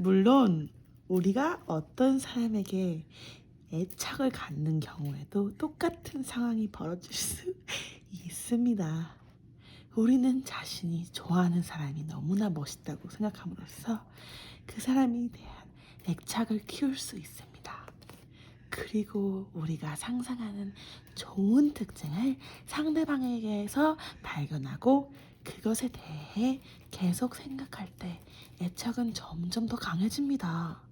물론 우리가 어떤 사람에게 애착을 갖는 경우에도 똑같은 상황이 벌어질 수 있습니다. 우리는 자신이 좋아하는 사람이 너무나 멋있다고 생각함으로써 그 사람에 대한 애착을 키울 수 있습니다. 그리고 우리가 상상하는 좋은 특징을 상대방에게서 발견하고 그것에 대해 계속 생각할 때 애착은 점점 더 강해집니다.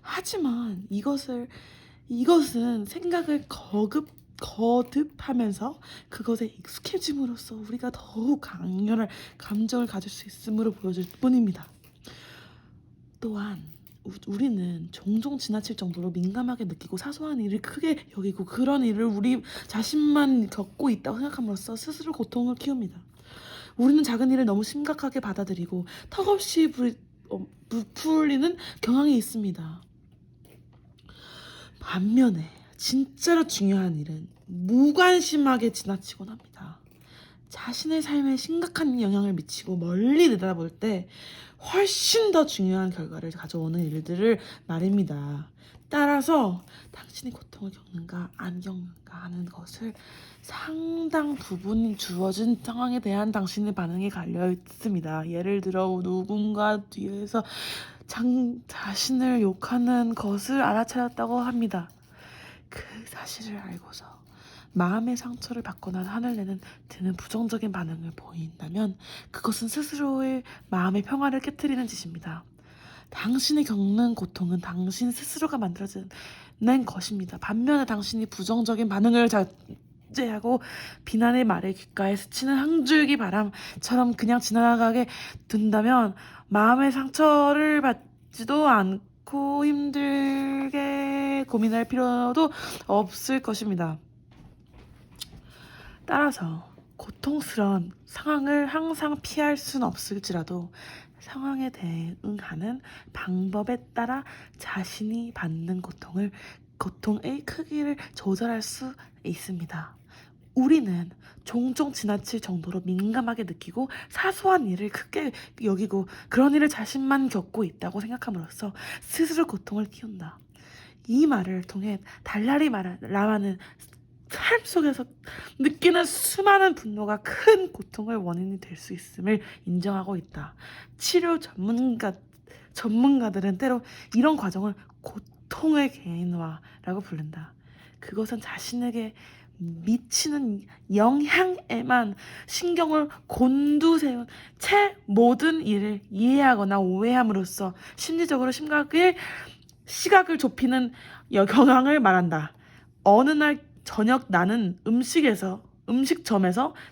하지만 이것은 생각을 거듭하면서 그것에 익숙해짐으로써 우리가 더욱 강렬한 감정을 가질 수 있음으로 보여질 뿐입니다. 또한 우리는 종종 지나칠 정도로 민감하게 느끼고 사소한 일을 크게 여기고 그런 일을 우리 자신만 겪고 있다고 생각함으로써 스스로 고통을 키웁니다. 우리는 작은 일을 너무 심각하게 받아들이고 턱없이 부풀리는 경향이 있습니다. 반면에 진짜로 중요한 일은 무관심하게 지나치곤 합니다. 자신의 삶에 심각한 영향을 미치고 멀리 내다볼 때 훨씬 더 중요한 결과를 가져오는 일들을 말입니다. 따라서 당신이 고통을 겪는가 안 겪는가 하는 것을 상당 부분 주어진 상황에 대한 당신의 반응에 갈려 있습니다. 예를 들어 누군가 뒤에서 자신을 욕하는 것을 알아차렸다고 합니다. 그 사실을 알고서 마음의 상처를 받거나 화를 내는 드는 부정적인 반응을 보인다면 그것은 스스로의 마음의 평화를 깨트리는 짓입니다. 당신이 겪는 고통은 당신 스스로가 만들어낸 것입니다. 반면에 당신이 부정적인 반응을 자제하고 비난의 말에 귓가에 스치는 한 줄기 바람처럼 그냥 지나가게 둔다면 마음의 상처를 받지도 않고 힘들게 고민할 필요도 없을 것입니다. 따라서 고통스러운 상황을 항상 피할 수는 없을지라도 상황에 대응하는 방법에 따라 자신이 받는 고통의 크기를 조절할 수 있습니다. 우리는 종종 지나칠 정도로 민감하게 느끼고 사소한 일을 크게 여기고 그런 일을 자신만 겪고 있다고 생각함으로써 스스로 고통을 키운다. 이 말을 통해 달달이 말하는 삶 속에서 느끼는 수많은 분노가 큰 고통의 원인이 될 수 있음을 인정하고 있다. 치료 전문가들은 때로 이런 과정을 고통의 개인화라고 부른다. 그것은 자신에게 미치는 영향에만 신경을 곤두세운 채 모든 일을 이해하거나 오해함으로써 심리적으로 시각을 좁히는 경향을 말한다. 어느 날 저녁 나는 음식점에서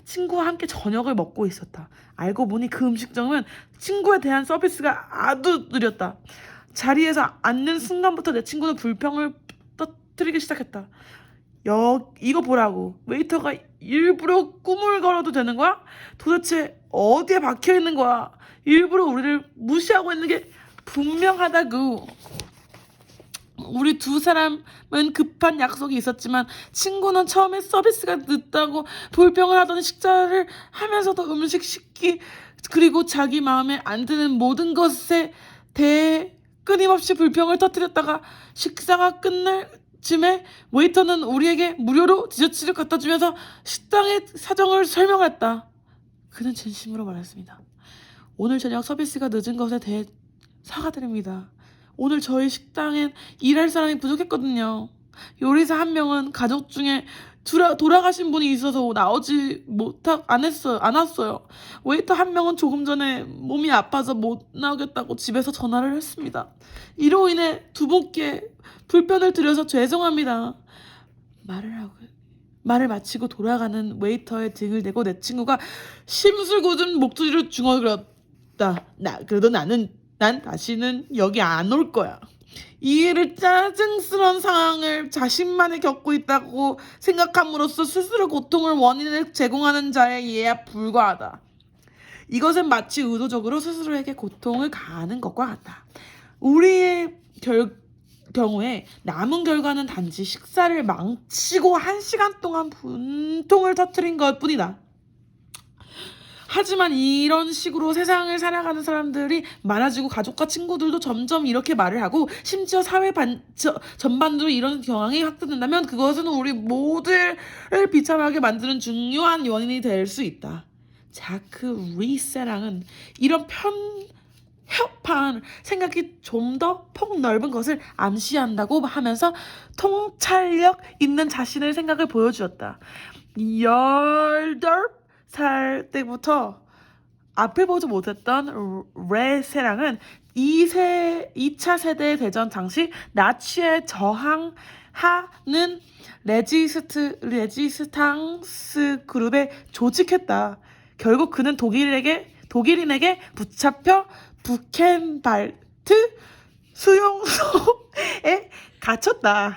친구와 함께 저녁을 먹고 있었다. 알고 보니 그 음식점은 친구에 대한 서비스가 아주 느렸다. 자리에서 앉는 순간부터 내 친구는 불평을 터뜨리기 시작했다. 이거 보라고. 웨이터가 일부러 꾸물거려도 되는 거야? 도대체 어디에 박혀있는 거야? 일부러 우리를 무시하고 있는 게 분명하다고. 우리 두 사람은 급한 약속이 있었지만 친구는 처음에 서비스가 늦다고 불평을 하더니 식사를 하면서도 음식 식기 그리고 자기 마음에 안 드는 모든 것에 대해 끊임없이 불평을 터뜨렸다가 식사가 끝날 쯤에 웨이터는 우리에게 무료로 디저트를 갖다 주면서 식당의 사정을 설명했다. 그는 진심으로 말했습니다. 오늘 저녁 서비스가 늦은 것에 대해 사과드립니다. 오늘 저희 식당엔 일할 사람이 부족했거든요. 요리사 한 명은 가족 중에 돌아가신 분이 있어서 나오지 안 왔어요. 웨이터 한 명은 조금 전에 몸이 아파서 못 나오겠다고 집에서 전화를 했습니다. 이로 인해 두 분께 불편을 드려서 죄송합니다. 말을 마치고 돌아가는 웨이터의 등을 대고 내 친구가 심술궂은 목소리로 중얼거렸다. 난 다시는 여기 안 올 거야. 이 일을 짜증스러운 상황을 자신만이 겪고 있다고 생각함으로써 스스로 고통을 원인을 제공하는 자의 이해에 불과하다. 이것은 마치 의도적으로 스스로에게 고통을 가하는 것과 같다. 우리의 경우에 남은 결과는 단지 식사를 망치고 1시간 동안 분통을 터뜨린 것 뿐이다. 하지만 이런 식으로 세상을 살아가는 사람들이 많아지고 가족과 친구들도 점점 이렇게 말을 하고 심지어 사회 전반적으로 이런 경향이 확대된다면 그것은 우리 모두를 비참하게 만드는 중요한 원인이 될 수 있다. 자크 리세랑은 이런 협한 생각이 좀 더 폭넓은 것을 암시한다고 하면서 통찰력 있는 자신의 생각을 보여주었다. 18살 때부터 앞을 보지 못했던 레세랑은 2차 세계 대전 당시 나치에 저항하는 레지스탕스 그룹에 조직했다. 결국 그는 독일인에게 붙잡혀 부켄발트 수용소에 갇혔다.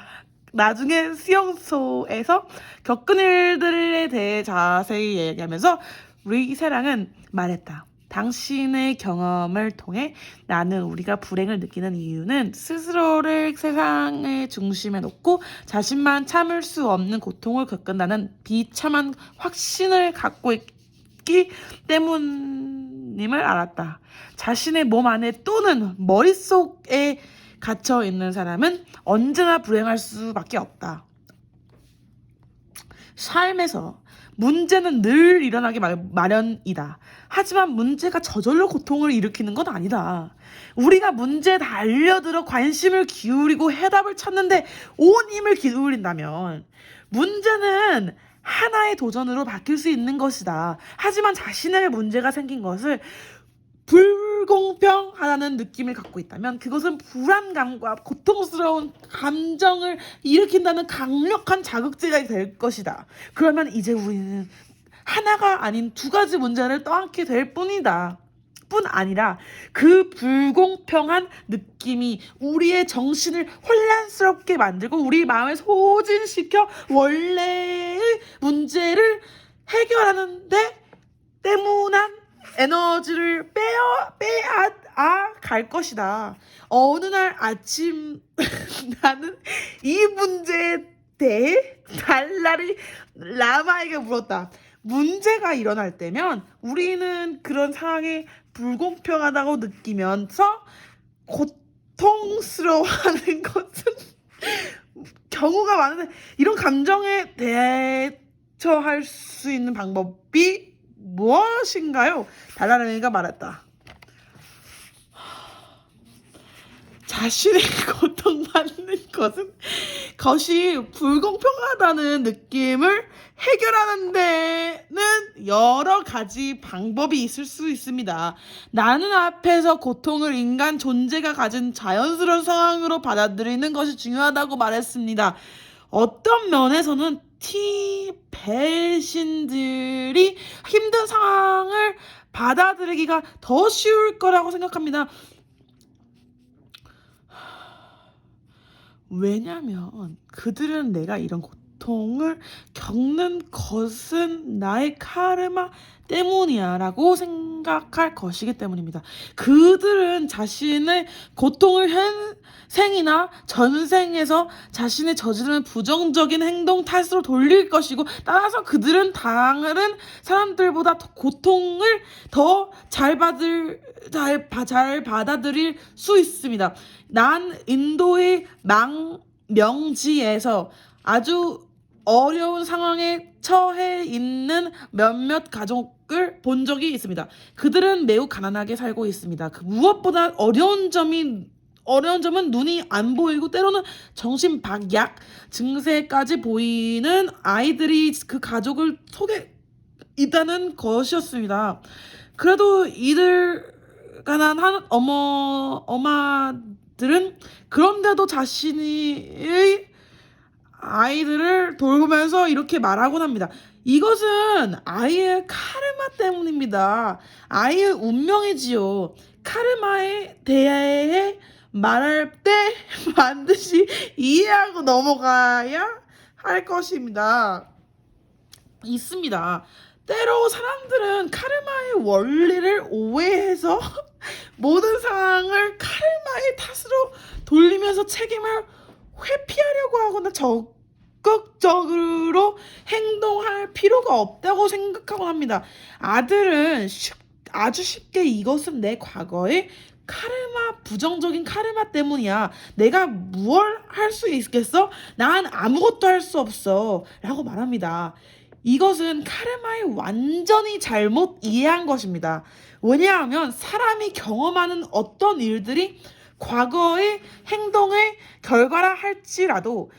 나중에 수용소에서 겪은 일들에 대해 자세히 얘기하면서 리세랑은 말했다. 당신의 경험을 통해 나는 우리가 불행을 느끼는 이유는 스스로를 세상의 중심에 놓고 자신만 참을 수 없는 고통을 겪는다는 비참한 확신을 갖고 있기 때문임을 알았다. 자신의 몸 안에 또는 머릿속에 갇혀 있는 사람은 언제나 불행할 수밖에 없다. 삶에서 문제는 늘 일어나기 마련이다. 하지만 문제가 저절로 고통을 일으키는 건 아니다. 우리가 문제에 달려들어 관심을 기울이고 해답을 찾는데 온 힘을 기울인다면 문제는 하나의 도전으로 바뀔 수 있는 것이다. 하지만 자신에게 문제가 생긴 것을 불공평하다는 느낌을 갖고 있다면 그것은 불안감과 고통스러운 감정을 일으킨다는 강력한 자극제가 될 것이다. 그러면 이제 우리는 하나가 아닌 두 가지 문제를 떠안게 될 뿐이다. 뿐 아니라 그 불공평한 느낌이 우리의 정신을 혼란스럽게 만들고 우리 마음을 소진시켜 원래의 문제를 해결하는데 때문한 에너지를 빼앗아 것이다. 어느 날 아침 나는 이 문제에 대해 달라리 라마에게 물었다. 문제가 일어날 때면 우리는 그런 상황이 불공평하다고 느끼면서 고통스러워하는 것은 경우가 많은데 이런 감정에 대처할 수 있는 방법이 무엇인가요? 달라라미가 말했다. 자신의 고통받는 것이 불공평하다는 느낌을 해결하는 데는 여러 가지 방법이 있을 수 있습니다. 나는 앞에서 고통을 인간 존재가 가진 자연스러운 상황으로 받아들이는 것이 중요하다고 말했습니다. 어떤 면에서는 배신들이 힘든 상황을 받아들이기가 더 쉬울 거라고 생각합니다. 왜냐면 그들은 내가 이런 고통을 겪는 것은 나의 카르마 때문이야 라고 생각할 것이기 때문입니다. 그들은 자신의 고통을 생이나 전생에서 자신의 저지르는 부정적인 행동 탓으로 돌릴 것이고 따라서 그들은 다른 사람들보다 고통을 더 잘 받아들일 수 있습니다. 난 인도의 명지에서 아주 어려운 상황에 처해 있는 몇몇 가족을 본 적이 있습니다. 그들은 매우 가난하게 살고 있습니다. 무엇보다 어려운 점은 눈이 안 보이고 때로는 정신박약 증세까지 보이는 아이들이 그 가족을 속에 있다는 것이었습니다. 그래도 이들 가난한 엄마들은 그런데도 자신의 아이들을 돌보면서 이렇게 말하곤 합니다. 이것은 아이의 카르마 때문입니다. 아이의 운명이지요. 카르마에 대해 말할 때 반드시 이해하고 넘어가야 할 것입니다. 있습니다. 때로 사람들은 카르마의 원리를 오해해서 모든 상황을 카르마의 탓으로 돌리면서 책임을 회피하려고 하거나 적극적으로 행동할 필요가 없다고 생각하곤 합니다. 아들은 아주 쉽게 이것은 내 과거의 카르마, 부정적인 카르마 때문이야. 내가 무얼 할 수 있겠어? 난 아무것도 할 수 없어. 라고 말합니다. 이것은 카르마를 완전히 잘못 이해한 것입니다. 왜냐하면 사람이 경험하는 어떤 일들이 과거의 행동의 결과라 할지라도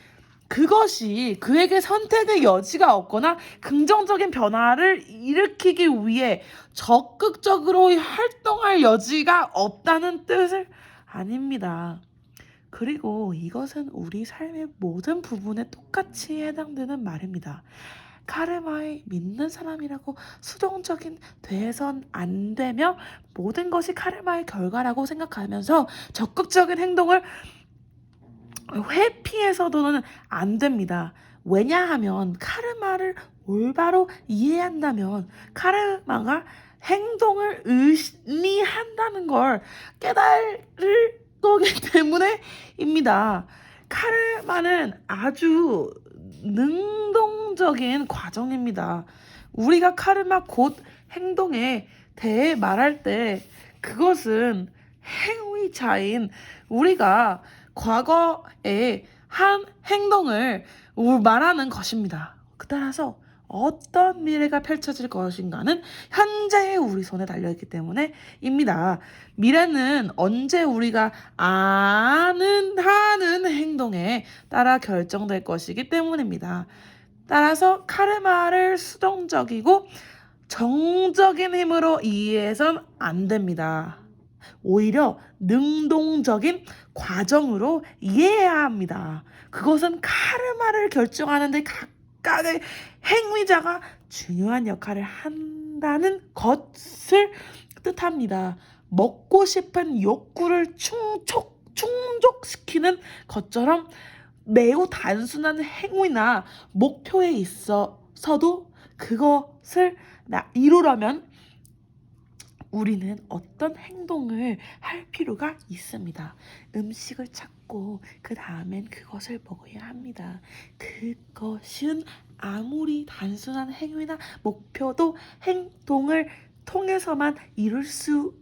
그것이 그에게 선택의 여지가 없거나 긍정적인 변화를 일으키기 위해 적극적으로 활동할 여지가 없다는 뜻을 아닙니다. 그리고 이것은 우리 삶의 모든 부분에 똑같이 해당되는 말입니다. 카르마에 믿는 사람이라고 수동적인 돼선 안 되며 모든 것이 카르마의 결과라고 생각하면서 적극적인 행동을 회피해서도는 안 됩니다. 왜냐하면 카르마를 올바로 이해한다면 카르마가 행동을 의미한다는 걸 깨달을 거기 때문에입니다. 카르마는 아주 능동적인 과정입니다. 우리가 카르마 곧 행동에 대해 말할 때 그것은 행위자인 우리가 과거에 한 행동을 말하는 것입니다. 따라서 어떤 미래가 펼쳐질 것인가는 현재의 우리 손에 달려있기 때문에입니다. 미래는 언제 우리가 하는 행동에 따라 결정될 것이기 때문입니다. 따라서 카르마를 수동적이고 정적인 힘으로 이해해선 안 됩니다. 오히려 능동적인 과정으로 이해해야 합니다. 그것은 카르마를 결정하는 데 각각의 행위자가 중요한 역할을 한다는 것을 뜻합니다. 먹고 싶은 욕구를 충족시키는 것처럼 매우 단순한 행위나 목표에 있어서도 그것을 이루려면 우리는 어떤 행동을 할 필요가 있습니다. 음식을 찾고 그 다음엔 그것을 먹어야 합니다. 그것은 아무리 단순한 행위나 목표도 행동을 통해서만 이룰 수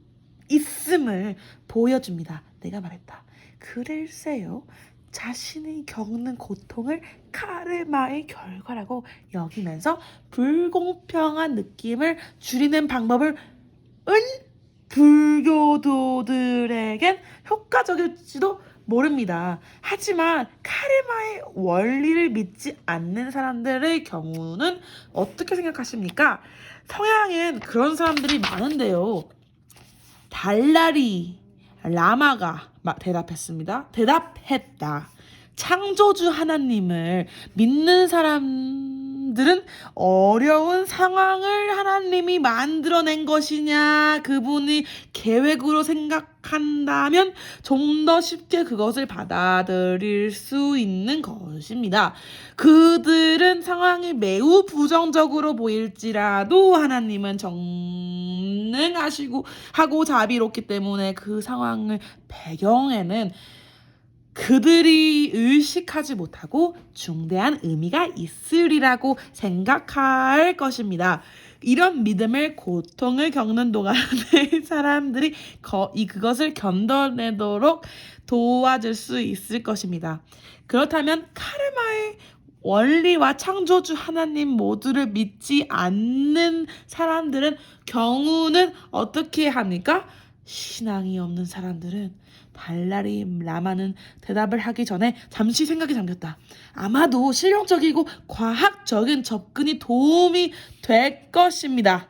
있음을 보여줍니다. 내가 말했다. 글쎄요. 자신이 겪는 고통을 카르마의 결과라고 여기면서 불공평한 느낌을 줄이는 방법을 불교도들에겐 효과적일지도 모릅니다. 하지만 카르마의 원리를 믿지 않는 사람들의 경우는 어떻게 생각하십니까? 서양엔 그런 사람들이 많은데요. 달라리 라마가 대답했다. 창조주 하나님을 믿는 사람들은 어려운 상황을 하나님이 만들어낸 것이냐, 그분이 계획으로 생각한다면 좀 더 쉽게 그것을 받아들일 수 있는 것입니다. 그들은 상황이 매우 부정적으로 보일지라도 하나님은 전능하시고 하고 자비롭기 때문에 그 상황을 배경에는 그들이 의식하지 못하고 중대한 의미가 있으리라고 생각할 것입니다. 이런 믿음을 고통을 겪는 동안에 사람들이 그것을 견뎌내도록 도와줄 수 있을 것입니다. 그렇다면 카르마의 원리와 창조주 하나님 모두를 믿지 않는 사람들은 경우는 어떻게 합니까? 신앙이 없는 사람들은 달라리 라마는 대답을 하기 전에 잠시 생각에 잠겼다. 아마도 실용적이고 과학적인 접근이 도움이 될 것입니다.